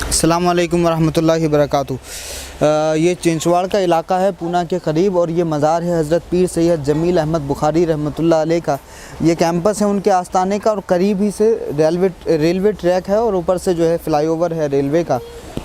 अस्सलाम वालेकुम वरहमतुल्लाहि वबरकातुहू। ये चिंचवाड़ का इलाका है पूना के करीब, और ये मज़ार है हज़रत पीर सैयद जमील अहमद बुखारी रहमतुल्लाह अलैह का। ये कैंपस है उनके आस्थाने का, और करीब ही से रेलवे ट्रैक है, और ऊपर से जो है फ़्लाईओवर है रेलवे का।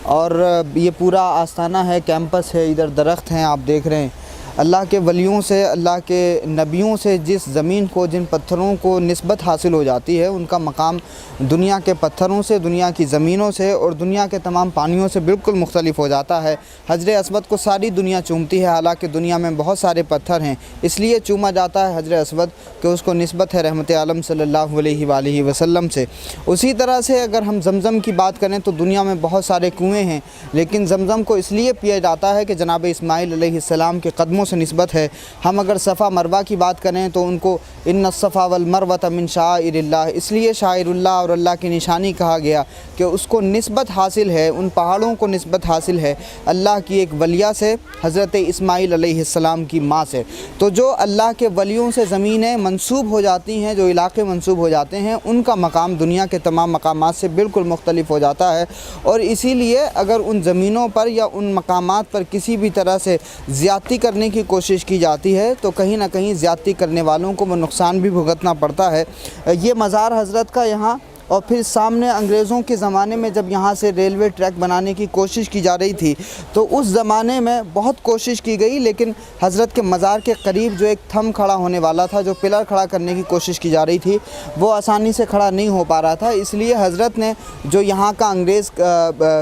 और ये पूरा आस्थाना है, कैंपस है, इधर दरख्त हैं आप देख रहे हैं। अल्लाह के वलियों से, अल्लाह के नबियों से जिस ज़मीन को, जिन पत्थरों को निस्बत हासिल हो जाती है, उनका मकाम दुनिया के पत्थरों से, दुनिया की ज़मीनों से और दुनिया के तमाम पानियों से बिल्कुल मुख्तलिफ हो जाता है। हजर अस्वद को सारी दुनिया चूमती है, हालांकि दुनिया में बहुत सारे पत्थर हैं, इसलिए चूमा जाता है हजर अस्वद कि उसको निस्बत है रहमत आलम सल्लल्लाहु अलैहि वसल्लम से। उसी तरह से अगर हम ज़मज़म की बात करें तो दुनिया में बहुत सारे कुएँ हैं, लेकिन ज़मज़म को इसलिए पिया जाता है कि जनाब इस्माइल अलैहिस्सलाम के कदमों से निस्बत है। हम अगर सफ़ा मरवा की बात करें तो उनको इन्ना सफ़ा वल मरवत मिन शाइरिल्लाह, इसलिए शाइरुल्लाह और अल्लाह की निशानी कहा गया कि उसको निस्बत हासिल है, उन पहाड़ों को निस्बत हासिल है अल्लाह की एक वलिया से, हज़रत इस्माइल अलैहिस्सलाम की माँ से। तो जो अल्लाह के वलियों से ज़मीनें मंसूब हो जाती हैं, जो इलाके मंसूब हो जाते हैं, उनका मकाम दुनिया के तमाम मकामात से बिल्कुल मुख्तलिफ हो जाता है। और इसीलिए अगर उन ज़मीनों पर या उन मकामात पर किसी भी तरह से ज़्यादती करने की कोशिश की जाती है तो कहीं ना कहीं ज़्यादती करने वालों को वो नुकसान भी भुगतना पड़ता है। ये मज़ार हज़रत का यहाँ, और फिर सामने अंग्रेज़ों के ज़माने में जब यहाँ से रेलवे ट्रैक बनाने की कोशिश की जा रही थी तो उस ज़माने में बहुत कोशिश की गई, लेकिन हज़रत के मज़ार के करीब जो एक थंब खड़ा होने वाला था, जो पिलर खड़ा करने की कोशिश की जा रही थी, वो आसानी से खड़ा नहीं हो पा रहा था। इसलिए हज़रत ने, जो यहाँ का अंग्रेज़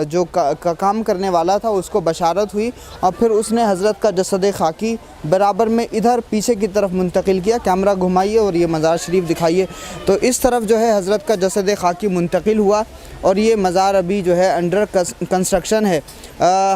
जो काम करने वाला था, उसको बशारत हुई और फिर उसने हज़रत का जसद खाकी बराबर में इधर पीछे की तरफ मुंतकिल किया। कैमरा घुमाइए और ये मज़ार शरीफ दिखाइए। तो इस तरफ जो है हज़रत का जसद खाकी मुंतकिल हुआ, और ये मज़ार अभी जो है अंडर कंस्ट्रक्शन है।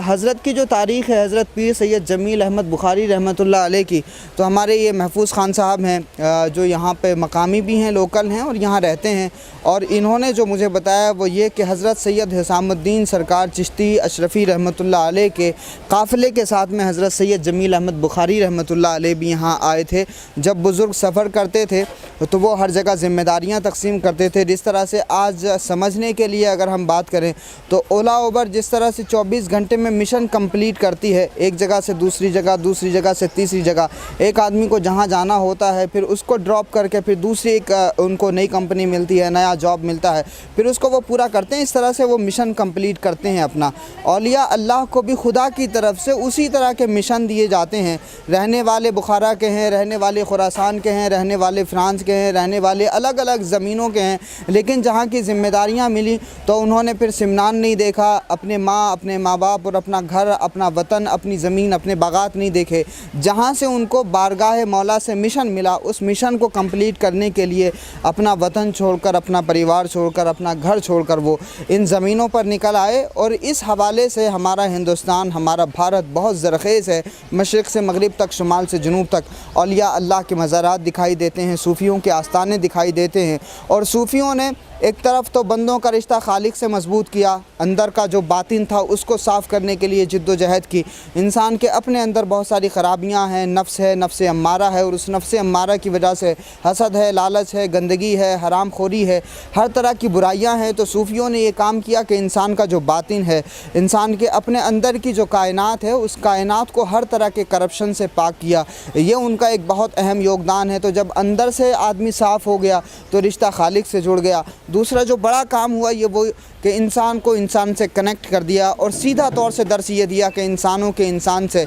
हज़रत की जो तारीख़ है हज़रत पीर सैयद जमील अहमद बुखारी रहमतुल्लाह अलैह की, तो हमारे ये महफूज़ ख़ान साहब हैं जो यहाँ पे मकामी भी हैं, लोकल हैं और यहाँ रहते हैं। और इन्होंने जो मुझे बताया वो ये कि हज़रत सैयद हिसामुद्दीन सरकार चिश्ती अशरफ़ी रहमतुल्लाह अलैह के काफ़िले के साथ में हज़रत सैयद जमील अहमद बुखारी रहमतुल्लाह अलैह भी यहाँ आए थे। जब बुज़ुर्ग सफ़र करते थे तो वो हर जगह ज़िम्मेदारियाँ तकसीम करते थे। जिस तरह से आज समझने के लिए अगर हम बात करें तो ओला उबर जिस तरह से 24 घंटे में मिशन कंप्लीट करती है, एक जगह से दूसरी जगह, दूसरी जगह से तीसरी जगह, एक आदमी को जहाँ जाना होता है फिर उसको ड्रॉप करके फिर दूसरी एक उनको नई कंपनी मिलती है, नया जॉब मिलता है, फिर उसको वो पूरा करते हैं। इस तरह से वो मिशन कंप्लीट करते हैं अपना। औलिया अल्लाह को भी खुदा की तरफ से उसी तरह के मिशन दिए जाते हैं। रहने वाले बुखारा के हैं, रहने वाले खुरासान के हैं, रहने वाले फ्रांस के हैं, रहने वाले अलग अलग ज़मीनों के हैं, लेकिन जहाँ की ज़िम्मेदारियाँ मिली तो उन्होंने फिर सिमनान नहीं देखा, अपने माँ, अपने माँ बाप और अपना घर, अपना वतन, अपनी ज़मीन, अपने बागात नहीं देखे। जहाँ से उनको बारगाह मौला से मिशन मिला, उस मिशन को कंप्लीट करने के लिए अपना वतन छोड़कर, अपना परिवार छोड़कर, अपना घर छोड़कर वो इन ज़मीनों पर निकल आए। और इस हवाले से हमारा हिंदुस्तान, हमारा भारत बहुत ज़रख़ेज़ है। मशरिक़ से मगरिब तक, शुमाल से जुनूब तक औलिया अल्लाह के मज़ारात दिखाई देते हैं, सूफ़ियों के आस्थाने दिखाई देते हैं। और सूफ़ियों ने एक तरफ तो बंदों का रिश्ता खालिक से मजबूत किया, अंदर का जो बातिन था उसको साफ़ करने के लिए जिद्दोजहद की। इंसान के अपने अंदर बहुत सारी ख़राबियाँ हैं, नफ्स है, नफ्स अम्मारा है, और उस नफ्स अम्मारा की वजह से हसद है, लालच है, गंदगी है, हराम खोरी है, हर तरह की बुराइयाँ हैं। तो सूफ़ियों ने ये काम किया कि इंसान का जो बातिन है, इंसान के अपने अंदर की जो कायनात है, उस कायनात को हर तरह के करप्शन से पाक किया। ये उनका एक बहुत अहम योगदान है। तो जब अंदर से आदमी साफ़ हो गया तो रिश्ता खालिक से जुड़ गया। दूसरा जो बड़ा काम हुआ ये वो कि इंसान को इंसान से कनेक्ट कर दिया, और सीधा तौर से दर्स ये दिया कि इंसानों के इंसान से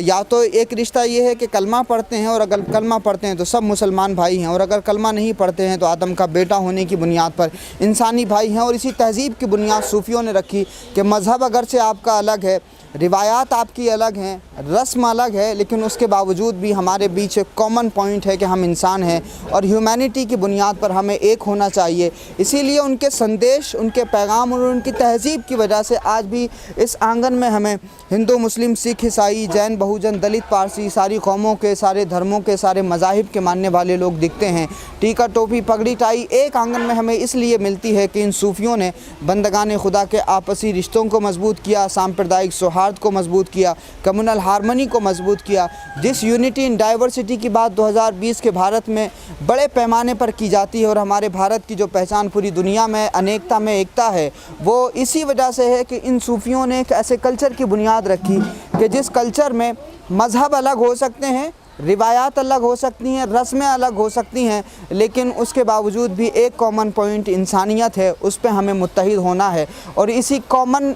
या तो एक रिश्ता ये है कि कलमा पढ़ते हैं, और अगर कलमा पढ़ते हैं तो सब मुसलमान भाई हैं, और अगर कलमा नहीं पढ़ते हैं तो आदम का बेटा होने की बुनियाद पर इंसानी भाई हैं। और इसी तहज़ीब की बुनियाद सूफ़ियों ने रखी कि मज़हब अगर से आपका अलग है, रिवायात आपकी अलग हैं, रस्म अलग है, लेकिन उसके बावजूद भी हमारे बीच एक कॉमन पॉइंट है कि हम इंसान हैं और ह्यूमैनिटी की बुनियाद पर हमें एक होना चाहिए। इसीलिए उनके संदेश, उनके पैगाम और उनकी तहज़ीब की वजह से आज भी इस आंगन में हमें हिंदू, मुस्लिम, सिख, ईसाई, जैन, बहुजन, दलित, पारसी, सारी कौमों के, सारे धर्मों के, सारे मज़ाहिब के मानने वाले लोग दिखते हैं। टीका, टोपी, पगड़ी, टाई एक आंगन में हमें इसलिए मिलती है कि इन सूफ़ियों ने बंदगान खुदा के आपसी रिश्तों को मजबूत किया, सांप्रदायिक सौहार्द को मजबूत किया, कम्युनल हारमोनी को मजबूत किया। जिस यूनिटी इन डाइवर्सिटी की बात 2020 के भारत में बड़े पैमाने पर की जाती है, और हमारे भारत की जो पहचान दरमियान पूरी दुनिया में अनेकता में एकता है, वो इसी वजह से है कि इन सूफ़ियों ने एक ऐसे कल्चर की बुनियाद रखी कि जिस कल्चर में मज़हब अलग हो सकते हैं, रिवायात अलग हो सकती हैं, रस्में अलग हो सकती हैं, लेकिन उसके बावजूद भी एक कॉमन पॉइंट इंसानियत है, उस पे हमें मुत्तहिद होना है। और इसी कॉमन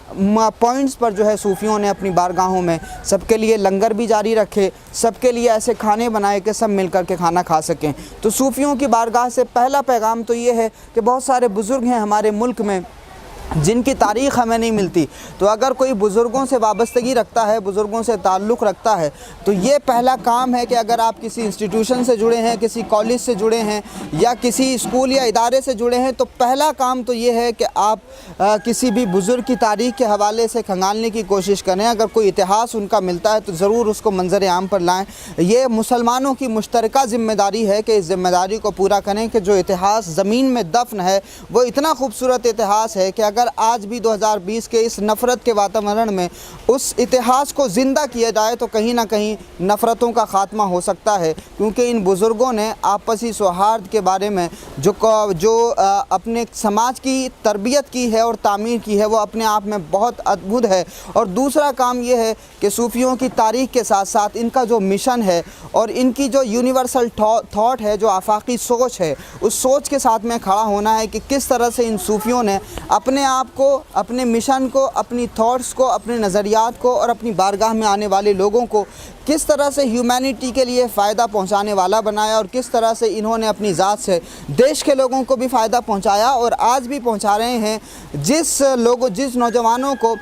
पॉइंट्स पर जो है सूफ़ियों ने अपनी बारगाहों में सबके लिए लंगर भी जारी रखे, सबके लिए ऐसे खाने बनाए कि सब मिल कर के खाना खा सकें। तो सूफ़ियों की बारगाह से पहला पैगाम तो ये है कि बहुत सारे बुज़ुर्ग हैं हमारे मुल्क में जिनकी तारीख़ हमें नहीं मिलती। तो अगर कोई बुज़ुर्गों से वाबस्तगी रखता है, बुज़ुर्गों से ताल्लुक़ रखता है, तो ये पहला काम है कि अगर आप किसी इंस्टीट्यूशन से जुड़े हैं, किसी कॉलेज से जुड़े हैं या किसी स्कूल या इदारे से जुड़े हैं, तो पहला काम तो ये है कि आप किसी भी बुज़ुर्ग की तारीख़ के हवाले से खंगालने की कोशिश करें। अगर कोई इतिहास उनका मिलता है तो ज़रूर उसको मंज़र आम पर लाएँ। ये मुसलमानों की मुश्तरका ज़िम्मेदारी है कि इस ज़िम्मेदारी को पूरा करें कि जो इतिहास ज़मीन में दफ़न है वो इतना खूबसूरत इतिहास है कि अगर आज भी 2020 के इस नफ़रत के वातावरण में उस इतिहास को ज़िंदा किया जाए तो कहीं ना कहीं नफ़रतों का ख़ात्मा हो सकता है। क्योंकि इन बुज़ुर्गों ने आपसी सौहार्द के बारे में जो अपने समाज की तरबियत की है और तामीर की है, वो अपने आप में बहुत अद्भुत है। और दूसरा काम ये है कि सूफ़ियों की तारीख़ के साथ साथ इनका जो मिशन है और इनकी जो यूनिवर्सल थॉट है, जो आफाकी सोच है, उस सोच के साथ में खड़ा होना है कि किस तरह से इन सूफ़ियों ने अपने आप को, अपने मिशन को, अपनी थॉट्स को, अपने नज़रियात को और अपनी बारगाह में आने वाले लोगों को किस तरह से ह्यूमैनिटी के लिए फ़ायदा पहुंचाने वाला बनाया और किस तरह से इन्होंने अपनी ज़ात से देश के लोगों को भी फ़ायदा पहुंचाया और आज भी पहुंचा रहे हैं। जिस नौजवानों को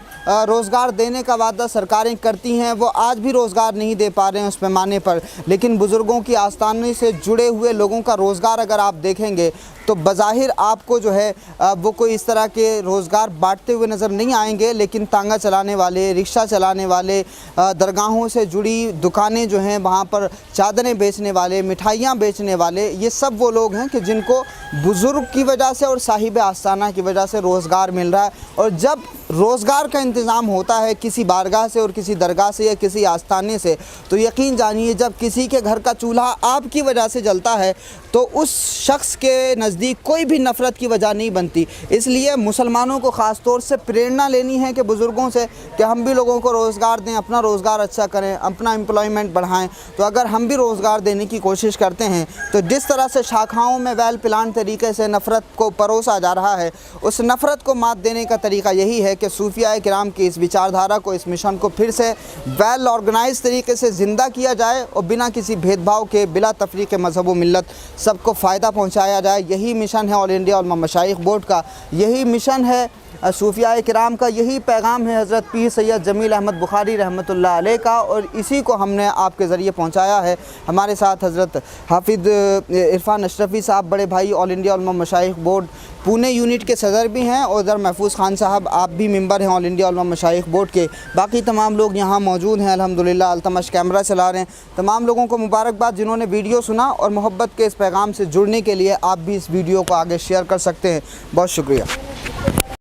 रोज़गार देने का वादा सरकारें करती हैं, वो आज भी रोज़गार नहीं दे पा रहे हैं उस पैमाने पर। लेकिन बुज़ुर्गों की आस्थाने से जुड़े हुए लोगों का रोज़गार अगर आप देखेंगे तो बज़ाहिर आपको जो है वो कोई इस तरह के रोज़गार बांटते हुए नज़र नहीं आएंगे, लेकिन तांगा चलाने वाले, रिक्शा चलाने वाले, दरगाहों से जुड़ी दुकानें जो हैं वहाँ पर चादरें बेचने वाले, मिठाइयाँ बेचने वाले, ये सब वो लोग हैं कि जिनको बुज़ुर्ग की वजह से और साहिब आस्थाना की वजह से रोज़गार मिल रहा है। और जब रोज़गार का इंतज़ाम होता है किसी बारगाह से और किसी दरगाह से या किसी आस्थाने से, तो यकीन जानिए जब किसी के घर का चूल्हा आपकी वजह से जलता है तो उस शख्स के नज़दीक कोई भी नफ़रत की वजह नहीं बनती। इसलिए मुसलमानों को ख़ास तौर से प्रेरणा लेनी है कि बुज़ुर्गों से कि हम भी लोगों को रोज़गार दें, अपना रोज़गार अच्छा करें, अपना एम्प्लॉयमेंट बढ़ाएं। तो अगर हम भी रोज़गार देने की कोशिश करते हैं तो जिस तरह से शाखाओं में वेल प्लान तरीके से नफ़रत को परोसा जा रहा है, उस नफ़रत को मात देने का तरीका यही है कि सूफिया किराम की इस विचारधारा को, इस मिशन को फिर से वेल ऑर्गेनाइज तरीके से ज़िंदा किया जाए और बिना किसी भेदभाव के, बिला तफरीक़ मज़हब व मिल्लत सबको फ़ायदा पहुँचाया जाए। यही मिशन है ऑल इंडिया उलमा मशाइख बोर्ड का, यही मिशन है सूफिया किराम का, यही पैगाम है हज़रत पीर सैयद जमील अहमद बुखारी रहमतुल्लाह अलैह का, और इसी को हमने आपके ज़रिए पहुंचाया है। हमारे साथ हज़रत हाफिज़ इरफान अशरफ़ी साहब, बड़े भाई, ऑल इंडिया उलमा मशाइख बोर्ड पुणे यूनिट के सदर भी हैं, और उधर महफूज़ खान साहब, आप भी मेंबर हैं ऑल इंडिया उलमा मशाइख बोर्ड के। बाकी तमाम लोग यहाँ मौजूद हैं अल्हम्दुलिल्लाह, अल्तमश कैमरा चला रहे हैं। तमाम लोगों को मुबारकबाद जिन्होंने वीडियो सुना, और मोहब्बत के इस पैगाम से जुड़ने के लिए आप भी इस वीडियो को आगे शेयर कर सकते हैं। बहुत शुक्रिया।